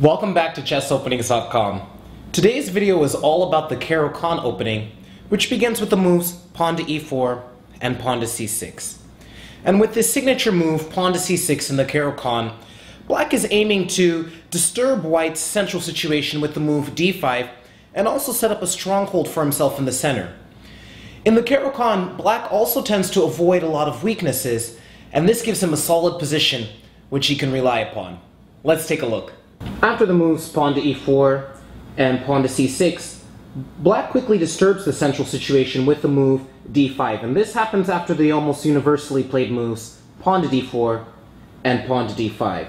Welcome back to chessopenings.com. Today's video is all about the Caro-Kann opening, which begins with the moves pawn to e4 and pawn to c6. And with this signature move, pawn to c6 in the Caro-Kann, Black is aiming to disturb White's central situation with the move d5 and also set up a stronghold for himself in the center. In the Caro-Kann, Black also tends to avoid a lot of weaknesses, and this gives him a solid position which he can rely upon. Let's take a look. After the moves pawn to e4 and pawn to c6, Black quickly disturbs the central situation with the move d5, and this happens after the almost universally played moves pawn to d4 and pawn to d5.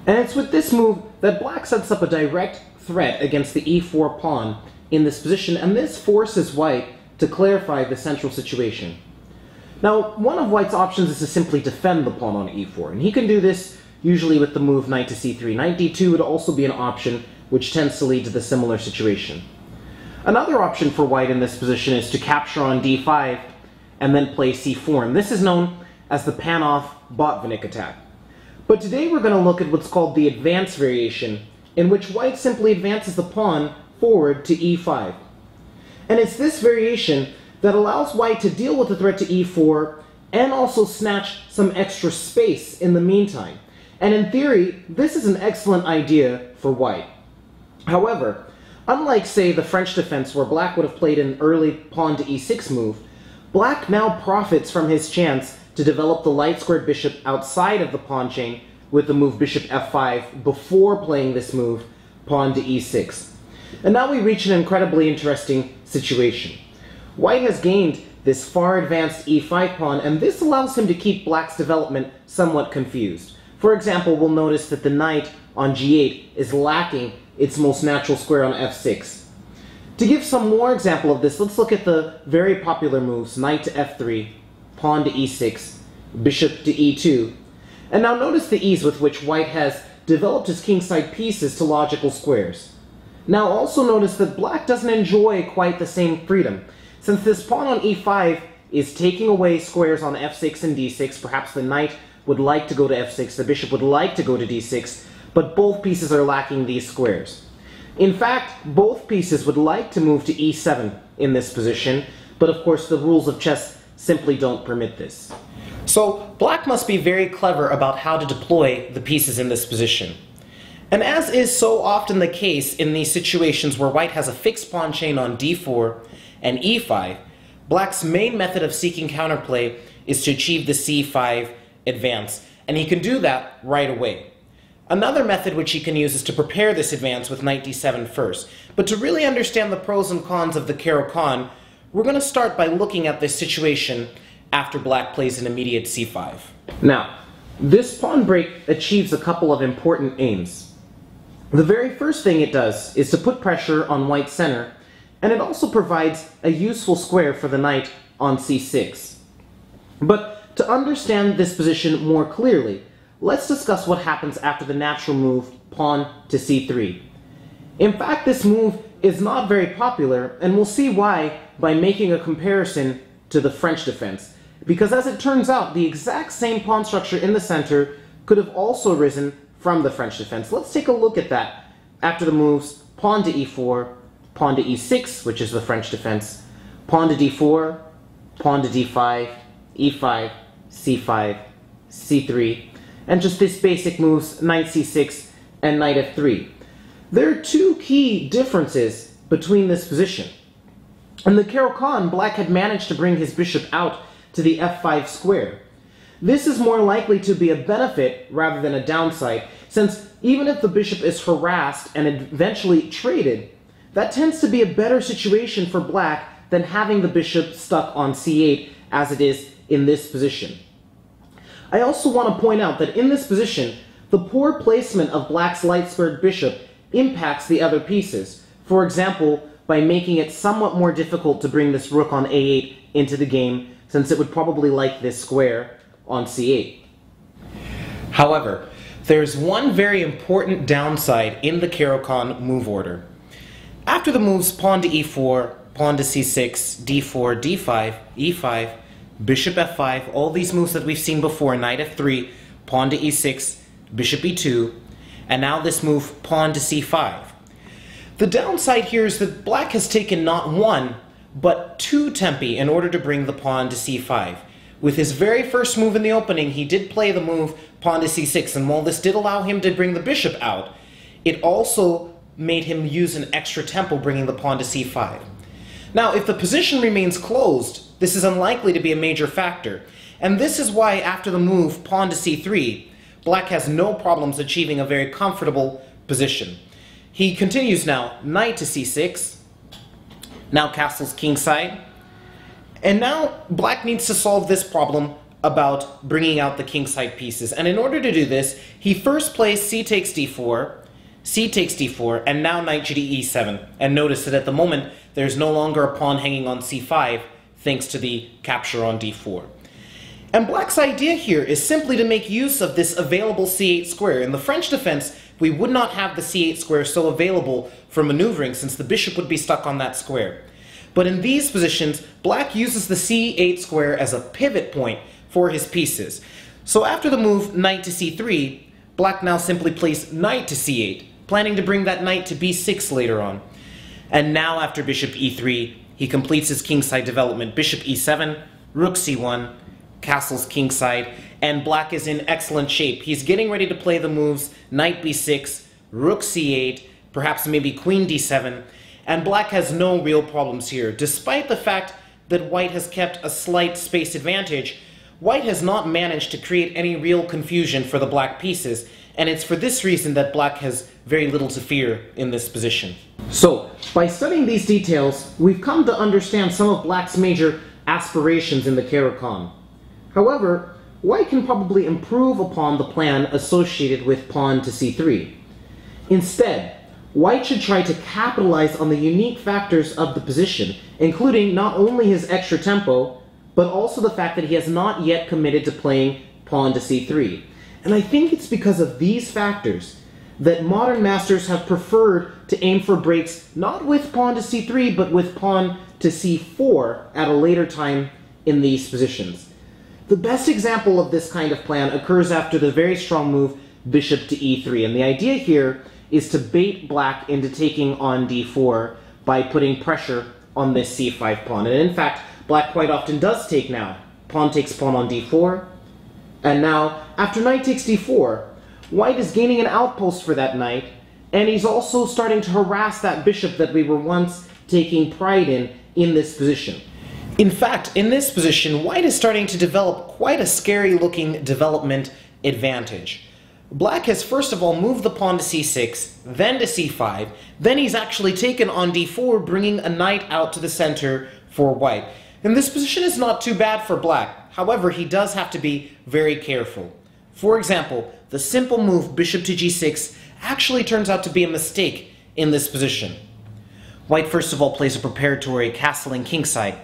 And it's with this move that Black sets up a direct threat against the e4 pawn in this position, and this forces White to clarify the central situation. Now, one of White's options is to simply defend the pawn on e4, and he can do this usually with the move knight to c3. Knight d2 would also be an option, which tends to lead to the similar situation. Another option for White in this position is to capture on d5 and then play c4, and this is known as the Panov Botvinnik attack. But today we're going to look at what's called the advance variation, in which White simply advances the pawn forward to e5. And it's this variation that allows White to deal with the threat to e4 and also snatch some extra space in the meantime. And in theory, this is an excellent idea for White. However, unlike, say, the French defense where Black would have played an early pawn to e6 move, Black now profits from his chance to develop the light-squared bishop outside of the pawn chain with the move bishop f5 before playing this move pawn to e6. And now we reach an incredibly interesting situation. White has gained this far-advanced e5 pawn, and this allows him to keep Black's development somewhat confused. For example, we'll notice that the knight on g8 is lacking its most natural square on f6. To give some more example of this, let's look at the very popular moves knight to f3, pawn to e6, bishop to e2. And now notice the ease with which White has developed his kingside pieces to logical squares. Now also notice that Black doesn't enjoy quite the same freedom. Since this pawn on e5 is taking away squares on f6 and d6, perhaps the knight would like to go to f6, the bishop would like to go to d6, but both pieces are lacking these squares. In fact, both pieces would like to move to e7 in this position, but of course the rules of chess simply don't permit this. So Black must be very clever about how to deploy the pieces in this position. And as is so often the case in these situations where White has a fixed pawn chain on d4 and e5, Black's main method of seeking counterplay is to achieve the c5 advance, and he can do that right away. Another method which he can use is to prepare this advance with knight d7 first. But to really understand the pros and cons of the Caro-Kann, we're going to start by looking at this situation after Black plays an immediate c5. Now, this pawn break achieves a couple of important aims. The very first thing it does is to put pressure on White's center, and it also provides a useful square for the knight on c6. But to understand this position more clearly, let's discuss what happens after the natural move pawn to c3. In fact, this move is not very popular, and we'll see why by making a comparison to the French defense. Because as it turns out, the exact same pawn structure in the center could have also arisen from the French defense. Let's take a look at that after the moves pawn to e4, pawn to e6, which is the French defense, pawn to d4, pawn to d5, e5, c5, c3, and just this basic moves knight c6 and knight f3. There are two key differences between this position. In the Caro-Kann, Black had managed to bring his bishop out to the f5 square. This is more likely to be a benefit rather than a downside, since even if the bishop is harassed and eventually traded, that tends to be a better situation for Black than having the bishop stuck on c8 as it is in this position. I also want to point out that in this position, the poor placement of Black's light-squared bishop impacts the other pieces. For example, by making it somewhat more difficult to bring this rook on a8 into the game, since it would probably like this square on c8. However, there's one very important downside in the Caro-Kann move order. After the moves pawn to e4, pawn to c6, d4, d5, e5, bishop f5, all these moves that we've seen before, knight f3, pawn to e6, bishop e2, And now this move, pawn to c5. The downside here is that black has taken not one, but two tempi in order to bring the pawn to c5. With his very first move in the opening, he did play the move pawn to c6, and while this did allow him to bring the bishop out, it also made him use an extra tempo bringing the pawn to c5. Now, if the position remains closed, this is unlikely to be a major factor, and this is why after the move pawn to c3, black has no problems achieving a very comfortable position. He continues now, knight to c6, now castles kingside, and now black needs to solve this problem about bringing out the kingside pieces. And in order to do this, he first plays c takes d4, c takes d4, and now knight to e7. And notice that at the moment, there's no longer a pawn hanging on c5, thanks to the capture on d4. And black's idea here is simply to make use of this available c8 square. In the French defense, we would not have the c8 square so available for maneuvering, since the bishop would be stuck on that square. But in these positions, black uses the c8 square as a pivot point for his pieces. So after the move knight to c3, black now simply plays knight to c8, planning to bring that knight to b6 later on. And now after bishop e3, he completes his kingside development. Bishop e7, rook c1, castles kingside, and black is in excellent shape. He's getting ready to play the moves knight b6, rook c8, perhaps maybe queen d7, and black has no real problems here. Despite the fact that white has kept a slight space advantage, white has not managed to create any real confusion for the black pieces, and it's for this reason that black has very little to fear in this position. So, by studying these details, we've come to understand some of black's major aspirations in the Caro-Kann. However, white can probably improve upon the plan associated with pawn to c3. Instead, white should try to capitalize on the unique factors of the position, including not only his extra tempo, but also the fact that he has not yet committed to playing pawn to c3. And I think it's because of these factors that modern masters have preferred to aim for breaks not with pawn to c3, but with pawn to c4 at a later time in these positions. The best example of this kind of plan occurs after the very strong move bishop to e3, and the idea here is to bait black into taking on d4 by putting pressure on this c5 pawn. And in fact, black quite often does take now. Pawn takes pawn on d4, and now, after knight takes d4, white is gaining an outpost for that knight, and he's also starting to harass that bishop that we were once taking pride in this position. In fact, in this position, white is starting to develop quite a scary-looking development advantage. Black has first of all moved the pawn to c6, then to c5, then he's actually taken on d4, bringing a knight out to the center for white. And this position is not too bad for black. However, he does have to be very careful. For example, the simple move bishop to g6 actually turns out to be a mistake in this position. White first of all plays a preparatory castling kingside.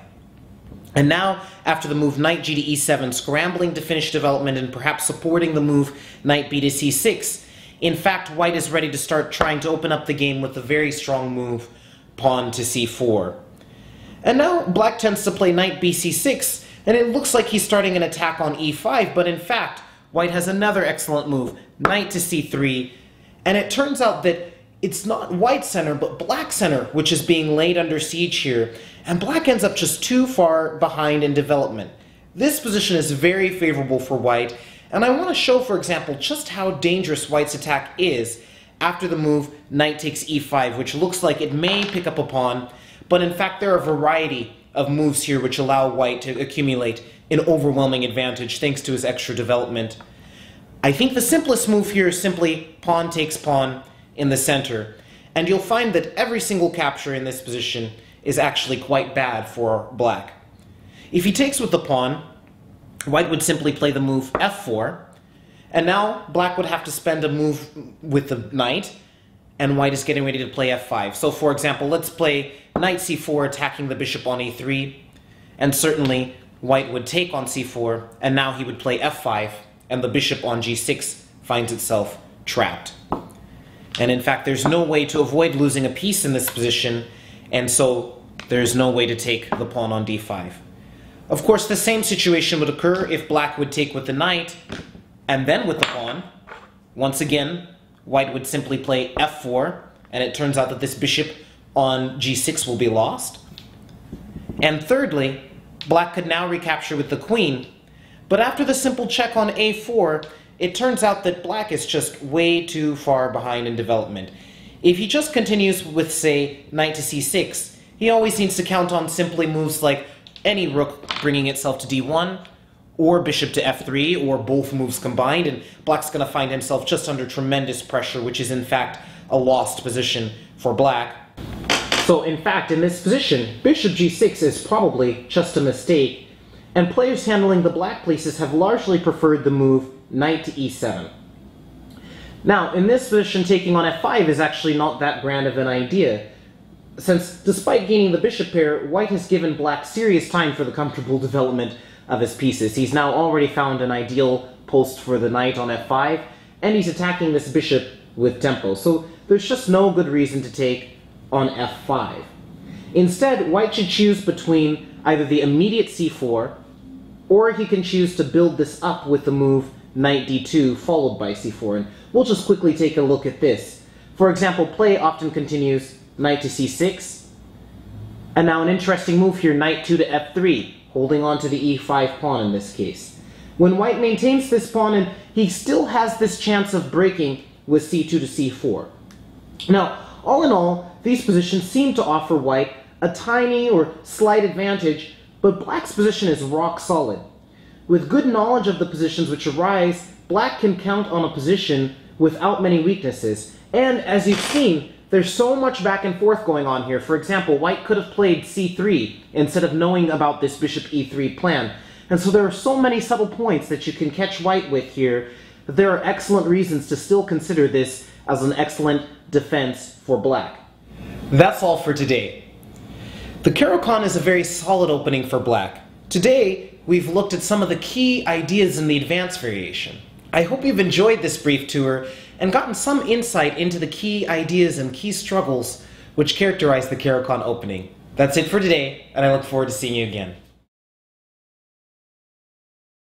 And now, after the move knight g to e7, scrambling to finish development and perhaps supporting the move knight b to c6, in fact, white is ready to start trying to open up the game with the very strong move pawn to c4. And now, black tends to play knight b c6, and it looks like he's starting an attack on e5, but in fact, white has another excellent move, knight to c3, and it turns out that it's not white center, but black center, which is being laid under siege here, and black ends up just too far behind in development. This position is very favorable for white, and I want to show, for example, just how dangerous white's attack is after the move knight takes e5, which looks like it may pick up a pawn, but in fact there are a variety of moves here which allow white to accumulate an overwhelming advantage thanks to his extra development. I think the simplest move here is simply pawn takes pawn in the center, and you'll find that every single capture in this position is actually quite bad for black. If he takes with the pawn, white would simply play the move f4, and now black would have to spend a move with the knight, and white is getting ready to play f5. So for example, let's play knight c4 attacking the bishop on e3, and certainly white would take on c4, and now he would play f5, and the bishop on g6 finds itself trapped. And in fact, there's no way to avoid losing a piece in this position, and so there's no way to take the pawn on d5. Of course, the same situation would occur if black would take with the knight, and then with the pawn. Once again, white would simply play f4, and it turns out that this bishop on g6 will be lost. And thirdly, black could now recapture with the queen, but after the simple check on a4, it turns out that black is just way too far behind in development. If he just continues with, say, knight to c6, he always needs to count on simply moves like any rook bringing itself to d1, or bishop to f3, or both moves combined, and black's going to find himself just under tremendous pressure, which is in fact a lost position for black. So in fact, in this position, bishop g6 is probably just a mistake, and players handling the black pieces have largely preferred the move knight to e7. Now, in this position, taking on f5 is actually not that grand of an idea, since despite gaining the bishop pair, white has given black serious time for the comfortable development of his pieces. He's now already found an ideal post for the knight on f5, and he's attacking this bishop with tempo, so there's just no good reason to take on f5. Instead, white should choose between either the immediate c4, or he can choose to build this up with the move knight d2 followed by c4, and we'll just quickly take a look at this. For example, play often continues knight to c6, and now an interesting move here, knight 2 to f3, holding on to the e5 pawn in this case. When white maintains this pawn, and he still has this chance of breaking with c2 to c4. Now, all in all, these positions seem to offer white a tiny or slight advantage, but black's position is rock solid. With good knowledge of the positions which arise, black can count on a position without many weaknesses, and as you've seen, there's so much back and forth going on here. For example, white could have played c3 instead of knowing about this bishop e3 plan, and so there are so many subtle points that you can catch white with here that there are excellent reasons to still consider this as an excellent defense for black. That's all for today. The Caro-Kann is a very solid opening for black. Today, we've looked at some of the key ideas in the advanced variation. I hope you've enjoyed this brief tour and gotten some insight into the key ideas and key struggles which characterize the Caro-Kann opening. That's it for today, and I look forward to seeing you again.